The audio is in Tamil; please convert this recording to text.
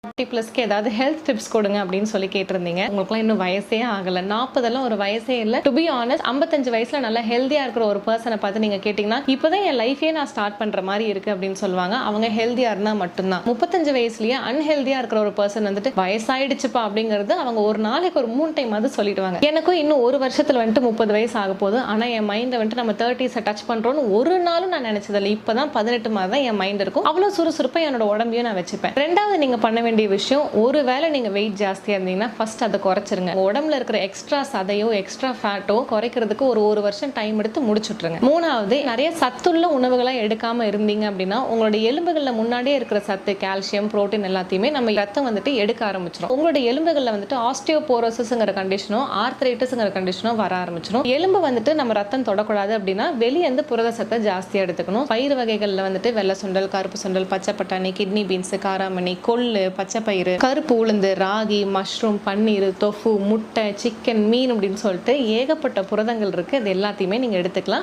40+ ஏதாவது ஹெல்த் டிப்ஸ் கொடுங்க அப்படின்னு சொல்லி கேட்டிருந்தீங்க. உங்களுக்குலாம் இன்னும் வயசே ஆகல. 40 ஒரு வயசே இல்ல. டு பி ஆனஸ்ட் 55 வயசுல நல்லா ஹெல்தியா இருக்கிற ஒரு பர்சனை பார்த்து நீங்க கேட்டீங்கன்னா இப்பதான் என் லைஃபே நான் ஸ்டார்ட் பண்ற மாதிரி இருக்கு அப்படின்னு சொல்லுவாங்க. அவங்க ஹெல்தியா இருந்தா மட்டும்தான். 35 வயசுலயே அன்ஹெல்தியா இருக்கிற ஒரு பர்சன் வந்துட்டு வயசாயிடுச்சுப்பா அப்படிங்கிறது அவங்க ஒரு நாளைக்கு ஒரு 3 டைம் அது சொல்லிடுவாங்க. எனக்கும் இன்னும் ஒரு வருஷத்துல வந்துட்டு 30 வயசு ஆக போகுது. ஆனா என் மைண்ட வந்துட்டு நம்ம 30s டச் பண்றோம்னு ஒரு நாளும் நான் நினைச்சதில்லை. இப்பதான் 18 மாதிரி தான் என் மைண்ட் இருக்கும். அவ்வளவு சுறுசுறுப்பா என்னோட உடம்பையும் நான் வச்சுப்பேன். ரெண்டாவது நீங்க பண்ண வேண்டிய விஷயம், ஒருவேளை நீங்க வெயிட் ஜாஸ்தியா இருந்தீங்கன்னா ஃபர்ஸ்ட் அதை குறைச்சிருங்க. உடம்புல இருக்கிற எக்ஸ்ட்ரா சதையோ எக்ஸ்ட்ரா ஃபேட்டோ குறைக்கிறதுக்கு ஒரு வருஷம் டைம் எடுத்து முடிச்சுட்டுருங்க. மூணாவது, நிறைய சத்துள்ள உணவுகளை எடுக்காம இருந்தீங்க அப்படின்னா உங்களுடைய எலும்புகள்ல முன்னாடியே இருக்கிற சத்து, கால்சியம், புரோட்டீன் எல்லாத்தையுமே நம்ம ரத்தம் வந்துட்டு எடுக்க ஆரம்பிச்சிடும். உங்களுடைய எலும்புகள்ல வந்துட்டு ஆஸ்டியோபோரோசிஸ்ங்கிற கண்டிஷனோ ஆர்த்ரைட்டிஸ்ங்கிற கண்டிஷனோ வர ஆரம்பிச்சிடும். எலும்பு வந்துட்டு நம்ம ரத்தம் தொடக்கூடாது அப்படின்னா வெளியே இருந்து புரத சத்தை ஜாஸ்தியா எடுத்துக்கணும். பயிர் வகைகள்ல வந்துட்டு வெள்ளை சுண்டல், கருப்பு சுண்டல், பச்சை பட்டாணி, கிட்னி பீன்ஸ், காராமணி, கொள்ளு, பச்சை பயிறு, கருப்பு உளுந்து, ராகி, மஷ்ரூம், பன்னீர், தொஃபு, முட்டை, சிக்கன், மீன் அப்படின்னு சொல்லிட்டு ஏகப்பட்ட புரதங்கள் இருக்கு. இது எல்லாத்தையுமே நீங்க எடுத்துக்கலாம்.